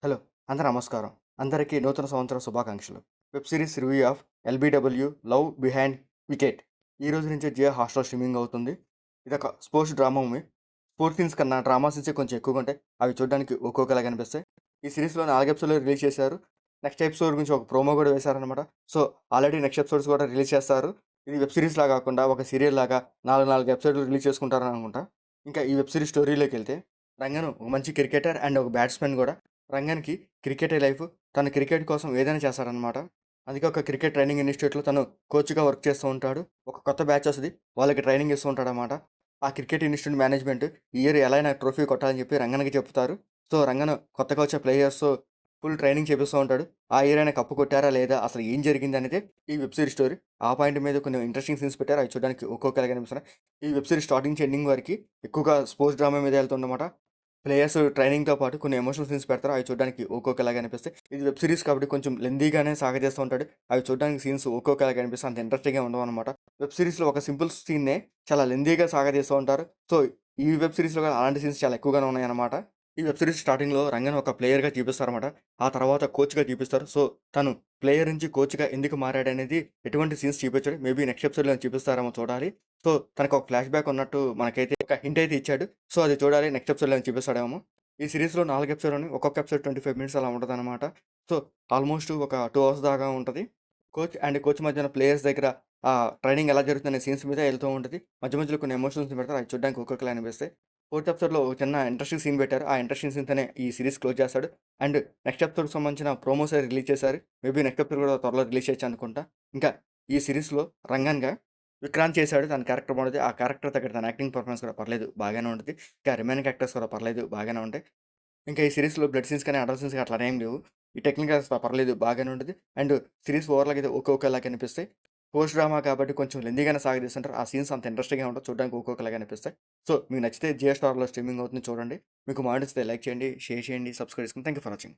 Hello! అందరూ నమస్కారం. అందరికీ నూతన సంవత్సర శుభాకాంక్షలు. Web series review of 'LBW love behind wicket' ఈ రోజు నుంచి జియో హాట్‌స్టార్ స్ట్రీమింగ్ అవుతుంది. ఇదొక sports drama movie. Sports scenes కన్నా డ్రామా సీన్సే కొంచెం ఎక్కువగా ఉంటాయి. అవి చూడడానికి ఒక్కొక్కలాగా అనిపిస్తాయి. ఈ సిరీస్‌లో 4 ఎపిసోడ్‌లు రిలీజ్ చేశారు. నెక్స్ట్ ఎపిసోడ్ గురించి ఒక ప్రోమో కూడా వేశారనమాట. సో, ఆల్రెడీ నెక్స్ట్ ఎపిసోడ్స్ కూడా రిలీజ్ చేస్తారు. ఇది వెబ్ సిరీస్‌లా కాకుండా ఒక సీరియల్ లాగా 4 ఎపిసోడ్‌లు రిలీజ్ చేసుకుంటారని అనుకుంటా. ఇంకా ఈ వెబ్ సిరీస్ స్టోరీలోకెళ్తే రంగను ఒక మంచి క్రికెటర్ అండ్ ఒక బ్యాట్స్‌మెన్ కూడా. రంగన్‌కి క్రికెటే లైఫ్. తను క్రికెట్ కోసం ఏదైనా చేస్తాడనమాట. అందుకే ఒక క్రికెట్ ట్రైనింగ్ ఇన్‌స్టిట్యూట్‌లో తను కోచ్‌గా వర్క్ చేస్తూ ఉంటాడు. ఒక కొత్త బ్యాచ్ వస్తది. వాళ్ళకి ట్రైనింగ్ ఇస్తూ ఉంటాడనమాట. ఆ క్రికెట్ ఇన్‌స్టిట్యూట్ మేనేజ్‌మెంట్ ఈ ఇయర్ ఎలా అయినా ట్రోఫీ కొట్టాలని చెప్పి రంగన్‌కి చెప్తారు. సో, రంగన్ కొత్తగా వచ్చే ప్లేయర్స్‌తో ఫుల్ ట్రైనింగ్ చేపిస్తూ ఉంటాడు. ఆ ఇయర్ అయినా కప్ కొట్టారా లేదా? అసలు ఏం జరిగిందనేదే ఈ వెబ్ సిరీస్ స్టోరీ. ఆ పాయింట్ మీద కొన్ని ఇంట్రెస్టింగ్ సీన్స్ పెట్టారు. అవి చూడడానికి ఒక్కొక్కలాగా అనిపిస్తున్నాయి. ఈ వెబ్ సిరీస్ స్టార్టింగ్ నుంచి ఎండింగ్ వరకి ఎక్కువగా స్పోర్ట్స్ డ్రామా మీద వెళ్తుందన్నమాట. ప్లేయర్స్ ట్రైనింగ్‌తో పాటు కొన్ని ఎమోషనల్ సీన్స్ పెడతారు. అవి చూడడానికి ఒక్కొక్కలాగా అనిపిస్తాయి. ఇది వెబ్ సీరీస్ కాబట్టి కొంచెం లెంథీగానే సాగదీస్తూ ఉంటాడు. అవి చూడడానికి సీన్స్ ఒక్కొక్కలాగా అనిపిస్తాయి. అంత ఇంట్రెస్టింగ్‌గా ఉండవనమాట. వెబ్ సీరీస్‌లో ఒక సింపుల్ సీన్‌నే చాలా లెంథీగా సాగదీస్తూ ఉంటారు. సో, ఈ వెబ్ సీరీస్‌లో కూడా అలాంటి సీన్స్ చాలా ఎక్కువగానే ఉన్నాయన్నమాట. ఈ వెబ్ సీరీస్ స్టార్టింగ్‌లో రంగన్ ఒక ప్లేయర్‌గా చూపిస్తారన్నమాట. ఆ తర్వాత కోచ్‌గా చూపిస్తారు. సో, తను ప్లేయర్ నుంచి కోచ్‌గా ఎందుకు మారాడనేది ఎటువంటి సీన్స్ చూపించడు. మేబీ నెక్స్ట్ ఎపిసోడ్‌లో చూపిస్తారేమో చూడాలి. సో, తనకు ఒక ఫ్లాష్ బ్యాక్ ఉన్నట్టు మనకైతే ఒక హింట్ అయితే ఇచ్చాడు. సో, అది చూడాలి నెక్స్ట్ ఎపిసోడ్‌లో చూపిస్తాడేమో. ఈ సీరీస్‌లో 4 ఎపిసోడ్‌లని ఒక్కొక్క ఎపిసోడ్ 25 మినిట్స్ అలా ఉంటదనమాట. సో, ఆల్మోస్ట్ ఒక 2 అవర్స్ దాకా ఉంటది. కోచ్ మధ్యన ప్లేయర్స్ దగ్గర ట్రైనింగ్ ఎలా జరుగుతుందనే సీన్స్ మీద ఎళ్తూ ఉంటది. మధ్య మధ్యలో కొన్ని ఎమోషనల్ సీన్స్ పెడతారు. అవి చూడడానికి ఒక్కొక్కలా అనిపిస్తాయి. ఫోర్త్ ఎపిసోడ్‌లో ఒక చిన్న ఇంట్రెస్టింగ్ సీన్ పెట్టారు. ఆ ఇంట్రెస్టింగ్ సీన్‌తోనే ఈ సీరీస్ క్లోజ్ చేస్తాడు. అండ్ నెక్స్ట్ ఎపిసోడ్‌కి సంబంధించిన ప్రోమోస్ అయి రిలీజ్ చేశారు. మేబీ నెక్స్ట్ ఎపిసోడ్ కూడా త్వరలో రిలీజ్ చేయొచ్చు అనుకుంటా. ఇంకా ఈ సీరీస్‌లో రంగన్‌గా విక్రాంత్ చేశాడు. తన క్యారెక్టర్ బాగుంటది. ఆ క్యారెక్టర్ తగ్గట్టు తన యాక్టింగ్ పర్ఫార్మెన్స్ కూడా పర్లేదు బాగానే ఉంటది. ఇంకా రిమైనింగ్ యాక్టర్స్ కూడా పర్లేదు బాగానే ఉంటాయి. ఇంకా ఈ సీరీస్‌లో బ్లడ్ సీన్స్ కానీ, అడల్ట్ సీన్స్ కానీ అట్లా ఏం లేవు. ఈ టెక్నికల్స్ పర్లేదు బాగానే ఉంటది. అండ్ సీరీస్ ఓవరాల్‌గా అయితే ఒక్కొక్కలాగా అనిపిస్తాయి. పోస్ట్ డ్రామా కాబట్టి కొంచెం లెంథీగానే సాగదీస్తుంటారు. ఆ సీన్స్ అంత ఇంట్రెస్టింగ్‌గా ఉండవు. చూడడానికి ఒక్కొక్కలాగా అనిపిస్తాయి. సో, మీకు నచ్చితే జియో స్టార్‌లో స్ట్రీమింగ్ అవుతుంది చూడండి. మీకు మా నచ్చితే లైక్ చేయండి, షేర్ చేయండి, సబ్స్క్రైబ్ చేసుకోండి. Thank you for watching.